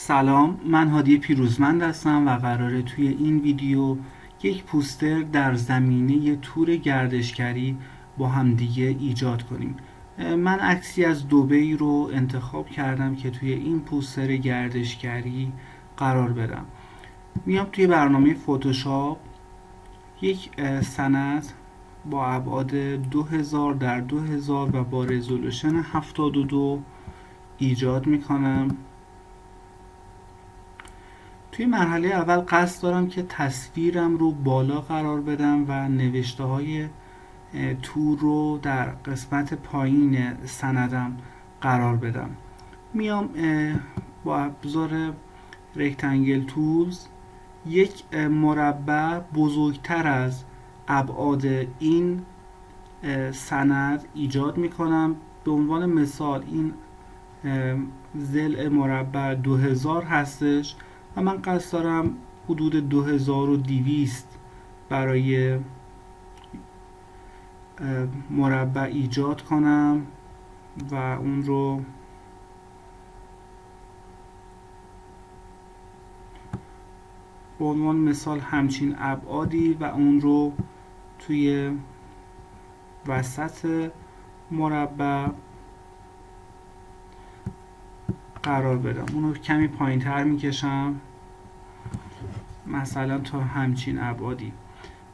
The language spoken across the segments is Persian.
سلام، من هادی پیروزمند هستم و قراره توی این ویدیو یک پوستر در زمینه تور گردشگری با همدیگه ایجاد کنیم. من عکسی از دبی رو انتخاب کردم که توی این پوستر گردشگری قرار بدم. میام توی برنامه فتوشاپ یک سند با ابعاد 2000 در 2000 و با رزولوشن 72 ایجاد میکنم. توی مرحله اول قصد دارم که تصویرم رو بالا قرار بدم و نوشته های تور رو در قسمت پایین سندم قرار بدم. میام با ابزار رکتنگل تولز یک مربع بزرگتر از ابعاد این سند ایجاد میکنم. به عنوان مثال این ضلع مربع 2000 هستش و من قصد دارم حدود 2200 برای مربع ایجاد کنم و اون رو به عنوان مثال همچین ابعادی و اون رو توی وسط مربع قرار بدم. اون رو کمی پایین تر میکشم، مثلا تا همچین ابعادی.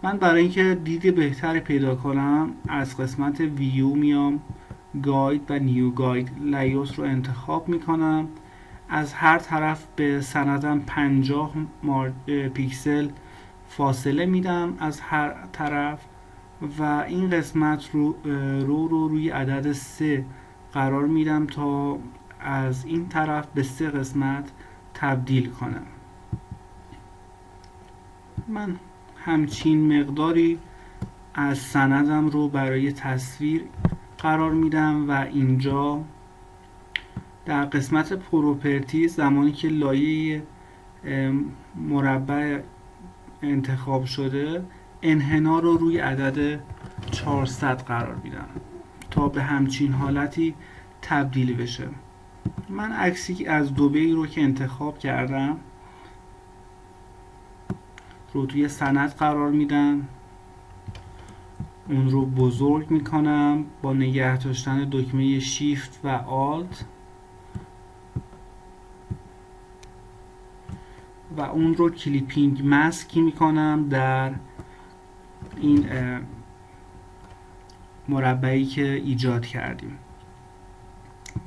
من برای اینکه دید بهتری پیدا کنم از قسمت ویو میام گاید و نیو گاید لیوت رو انتخاب میکنم. از هر طرف به سندم 50 پیکسل فاصله میدم از هر طرف و این قسمت رو روی عدد 3 قرار میدم تا از این طرف به 3 قسمت تبدیل کنم. من همچین مقداری از سندم رو برای تصویر قرار میدم و اینجا در قسمت پروپرتیز زمانی که لایه مربع انتخاب شده انحنا رو روی عدد 400 قرار میدم تا به همچین حالتی تبدیل بشه. من عکسی از دبی رو که انتخاب کردم رو توی سند قرار میدم، اون رو بزرگ میکنم با نگه داشتن دکمه شیفت و آلت و اون رو کلیپینگ ماسک میکنم در این مربعی که ایجاد کردیم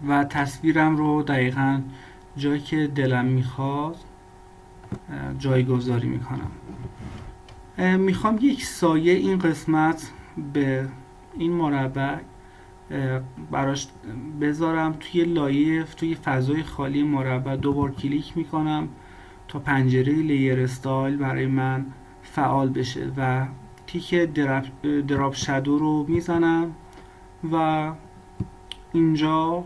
و تصویرم رو دقیقاً جایی که دلم میخواد جایگذاری میکنم. میخوام یک سایه این قسمت به این مربع براش بذارم توی لایه، توی فضای خالی مربع دوبار کلیک میکنم تا پنجره لیر استایل برای من فعال بشه و تیک دراپ شادو رو میزنم و اینجا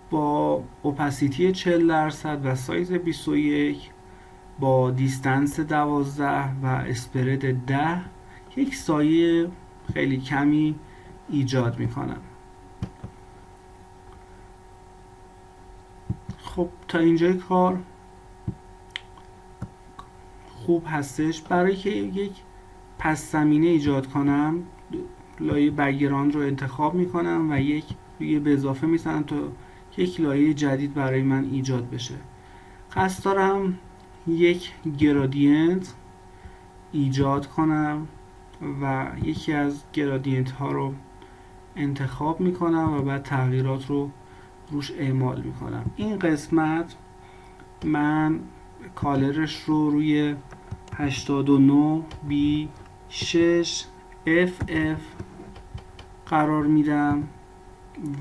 با اپاسیتی 40% و سایز 21 با دیستنس 12 و اسپرد 10 یک سایه خیلی کمی ایجاد میکنم. خب تا اینجای کار خوب هستش. برای که یک پس زمینه ایجاد کنم لایه بک‌گراند رو انتخاب میکنم و یک روی به اضافه میزنم تا یک لایه جدید برای من ایجاد بشه. قصد دارم یک گرادینت ایجاد کنم و یکی از گرادینت ها رو انتخاب میکنم و بعد تغییرات رو روش اعمال میکنم. این قسمت من کالرش رو روی 89 B6 FF قرار میدم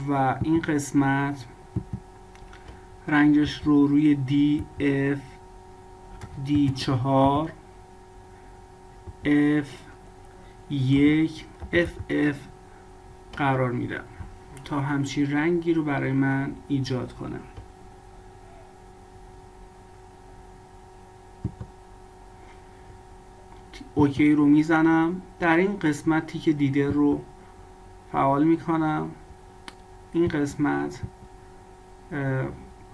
و این قسمت رنگش رو روی DF D4 F1 FF قرار میدم تا همچین رنگی رو برای من ایجاد کنم. اوکی رو میزنم. در این قسمتی که دیده رو فعال میکنم. این قسمت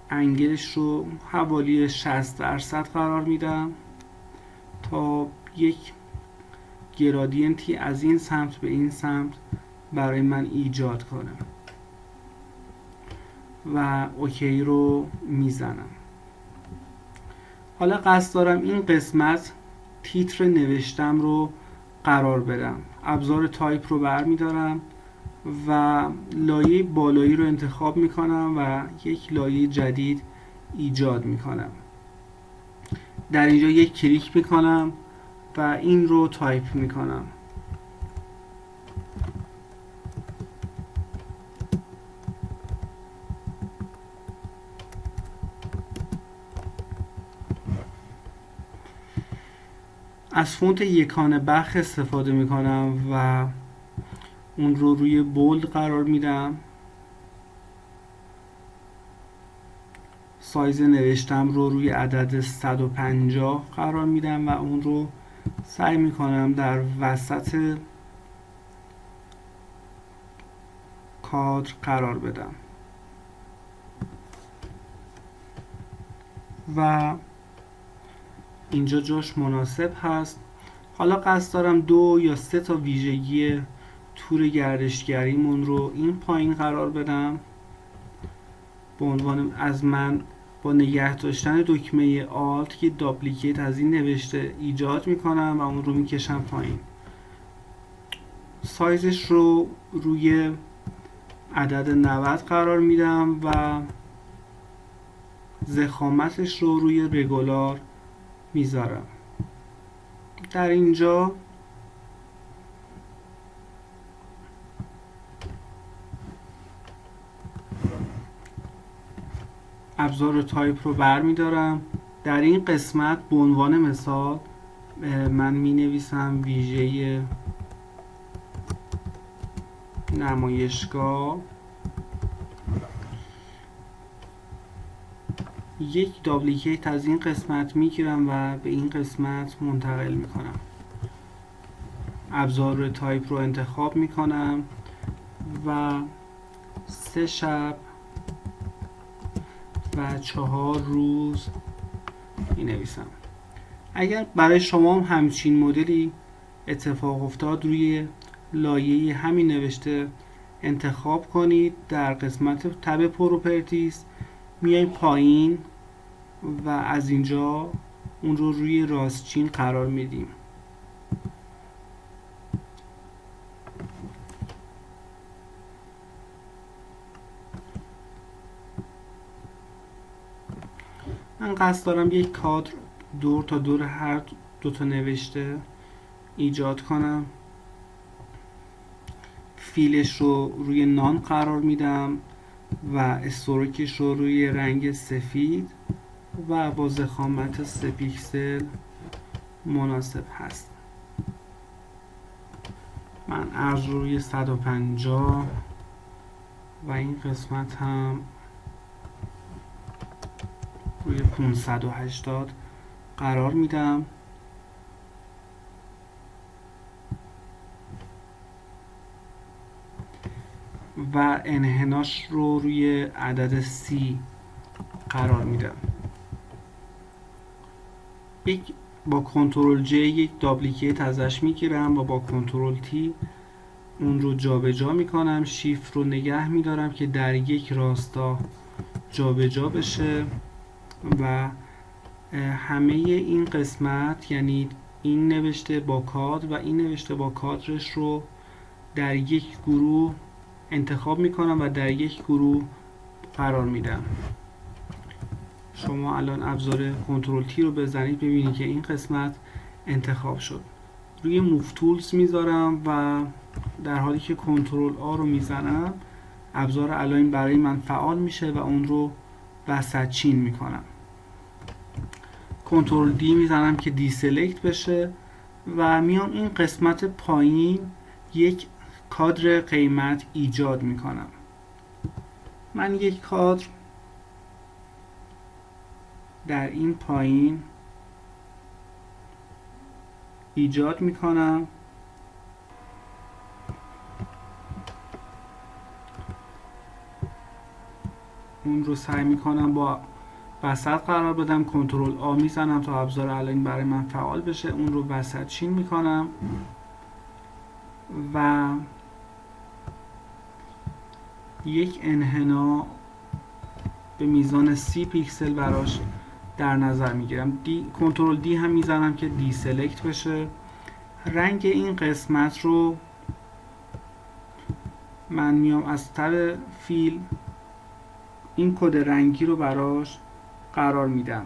انگلش رو حوالی 60% قرار میدم تا یک گرادینتی از این سمت به این سمت برای من ایجاد کنم و اوکی رو میزنم. حالا قصد دارم این قسمت تیتر نوشتم رو قرار بدم. ابزار تایپ رو برمیدارم و لایه بالایی رو انتخاب میکنم و یک لایه جدید ایجاد میکنم. در اینجا یک کلیک میکنم و این رو تایپ میکنم. از فونت یکان بخ استفاده میکنم و اون رو روی بولد قرار میدم. سایز نوشتم رو روی عدد 150 قرار میدم و اون رو سعی میکنم در وسط کادر قرار بدم و اینجا جاش مناسب هست. حالا قصد دارم 2 یا 3 تا ویژگی تور گردشگریمون رو این پایین قرار بدم به عنوان از من با نگه داشتن دکمه آلت که داپلیکیت از این نوشته ایجاد میکنم و اون رو میکشم پایین. سایزش رو روی عدد 90 قرار میدم و ضخامتش رو روی رگولار میذارم. در اینجا ابزار تایپ رو برمیدارم. در این قسمت به عنوان مثال من می نویسم ویژه نمایشگاه، یک دابلیکیت از این قسمت میگیرم و به این قسمت منتقل میکنم. ابزار تایپ رو انتخاب میکنم و 3 شب و 4 روز می نویسم. اگر برای شما همچین مدلی اتفاق افتاد روی لایه همین نوشته انتخاب کنید. در قسمت تب پروپرتیز میایم پایین و از اینجا اون رو روی راستچین قرار میدیم. من قصد دارم یک کادر دور تا دور هر دو تا نوشته ایجاد کنم. فیلش رو روی نان قرار میدم و استروکش رو روی رنگ سفید و با ضخامت 3 پیکسل مناسب هست. من عرض رو روی 150 و این قسمت هم روی 580 قرار میدم. و انحناش رو روی عدد 30 قرار میدم. با کنترل J یک دابلیکیت ازش میگیرم و با کنترل T اون رو جابجا میکنم. شیفت رو نگه میدارم که در یک راستا جابجا بشه و همه این قسمت یعنی این نوشته با کادر و این نوشته با کادرش رو در یک گروه انتخاب میکنم و در یک گروه قرار میدم. شما الان ابزار کنترل تی رو بزنید ببینید که این قسمت انتخاب شد. روی موو تولز میذارم و در حالی که کنترل آ رو میزنم ابزار الاین برای من فعال میشه و اون رو وسط چین میکنم. کنترل دی میزنم که دی سلکت بشه و میام این قسمت پایین یک کادر قیمت ایجاد میکنم. من یک کادر در این پایین ایجاد میکنم اون اون رو سعی میکنم با وسط قرار بدم. کنترل آ میزنم تا ابزار الاین برای من فعال بشه، اون رو وسط چین میکنم و یک انحنا به میزان 30 پیکسل براش در نظر میگیرم. کنترل دی هم میزنم که دی سلکت بشه. رنگ این قسمت رو من میام از تب فیل این کد رنگی رو براش قرار میدم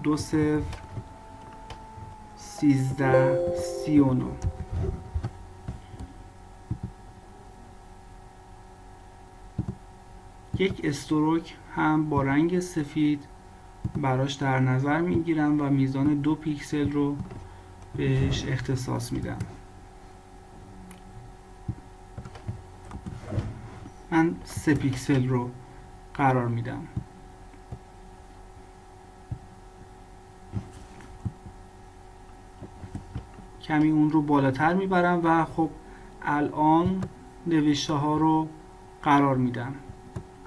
201339. یک استروک هم با رنگ سفید براش در نظر میگیرم و میزان 2 پیکسل رو بهش اختصاص میدم. من 3 پیکسل رو قرار میدم. کمی اون رو بالاتر میبرم و خب الان نوشته ها رو قرار میدم.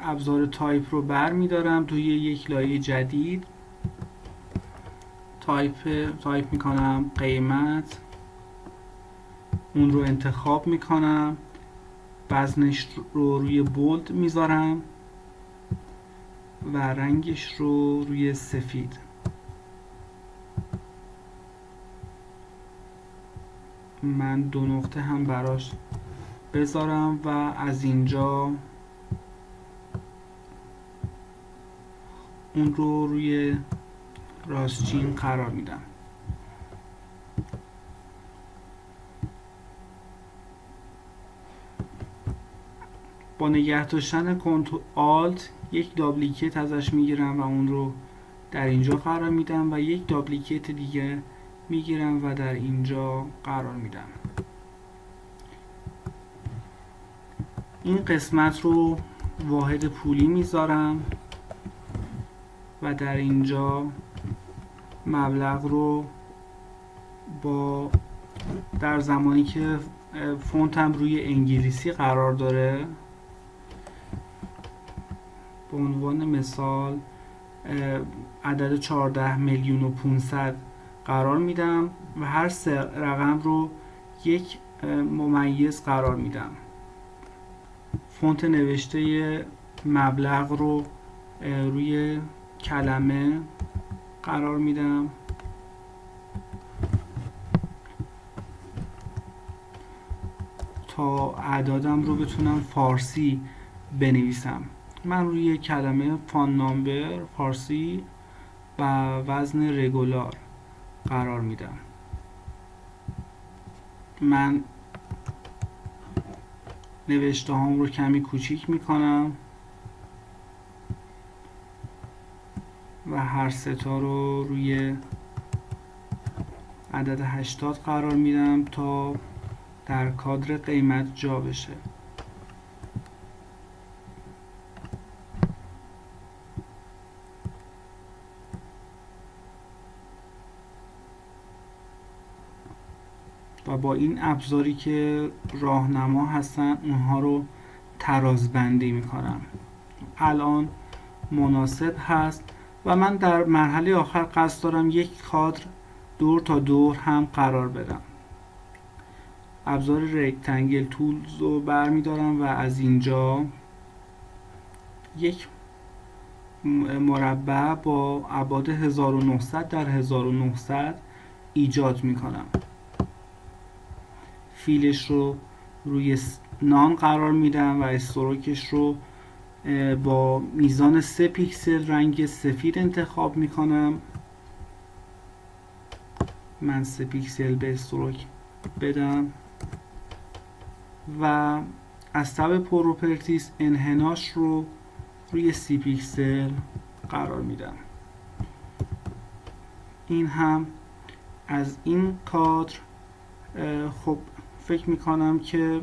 ابزار تایپ رو بر میدارم توی یک لایه جدید، تایپ میکنم قیمت، اون رو انتخاب میکنم، وزنش رو روی بولد میذارم و رنگش رو روی سفید. من 2 نقطه هم براش بذارم و از اینجا اون رو روی راستچین قرار میدم. با نگه داشتن کنترل آلت یک دابلیکیت ازش میگیرم و اون رو در اینجا قرار میدم و یک دابلیکیت دیگه میگیرم و در اینجا قرار میدم. این قسمت رو واحد پولی میذارم و در اینجا مبلغ رو در زمانی که فونتم روی انگلیسی قرار داره به عنوان مثال عدد 14,500,000 قرار میدم و هر 3 رقم رو یک ممیز قرار میدم. فونت نوشته مبلغ رو روی کلمه قرار میدم تا اعدادم رو بتونم فارسی بنویسم. من روی کلمه فان نامبر فارسی و وزن رگولار قرار میدم. من نوشته هام رو کمی کوچیک میکنم و هر 3 تا رو روی عدد 80 قرار میدم تا در کادر قیمت جا بشه. و با این ابزاری که راهنما هستن اونها رو ترازبندی میکنم. الان مناسب هست و من در مرحله آخر قصد دارم یک کادر دور تا دور هم قرار بدم. ابزار رکتنگل تولز رو برمیدارم و از اینجا یک مربع با ابعاد 1900 در 1900 ایجاد میکنم. فیلش رو روی نان قرار میدم و استروکش رو با میزان 3 پیکسل رنگ سفید انتخاب میکنم. من 3 پیکسل به استروک بدم و از تب پروپرتیز انحناش رو روی 30 پیکسل قرار میدم. این هم از این کادر. خب فکر میکنم که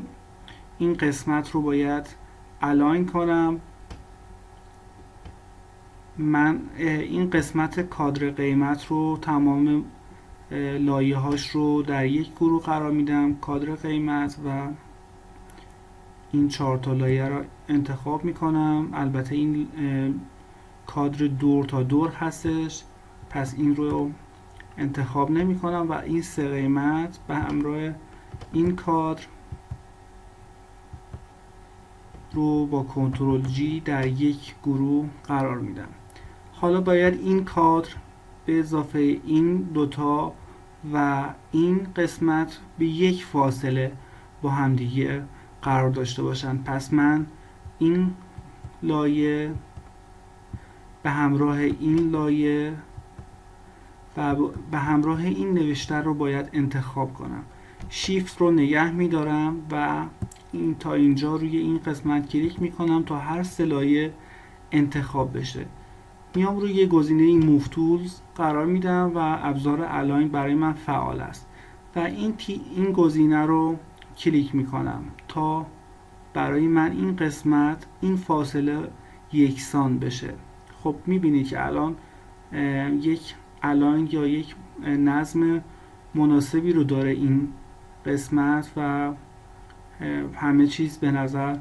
این قسمت رو باید الاین کنم. من این قسمت کادر قیمت رو تمام لایه هاش رو در یک گروه قرار میدم، کادر قیمت، و این 4 تا لایه را انتخاب میکنم. البته این کادر دور تا دور هستش، پس این رو انتخاب نمی کنم و این 3 قیمت به همراه این کادر رو با کنترل جی در یک گروه قرار میدم. حالا باید این کادر به اضافه این دوتا و این قسمت به یک فاصله با همدیگه قرار داشته باشن. پس من این لایه به همراه این لایه و به همراه این نوشته رو باید انتخاب کنم. شیفت رو نگه میدارم و این تا اینجا روی این قسمت کلیک میکنم تا هر 3 لایه انتخاب بشه. میام روی گزینه موو تولز قرار میدم و ابزار الاین برای من فعال است و این گزینه رو کلیک میکنم تا برای من این قسمت این فاصله یکسان بشه. خب میبینید که الان یک الاین یا یک نظم مناسبی رو داره این قسمت و همه چیز به نظر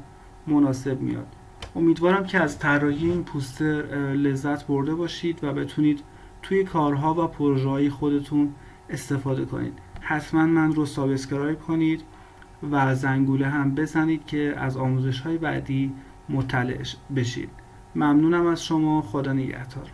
مناسب میاد. امیدوارم که از طراحی این پوستر لذت برده باشید و بتونید توی کارها و پروژه‌های خودتون استفاده کنید. حتما من رو سابسکرایب کنید و زنگوله هم بزنید که از آموزش‌های بعدی مطلع بشید. ممنونم از شما. خدا نگهدار.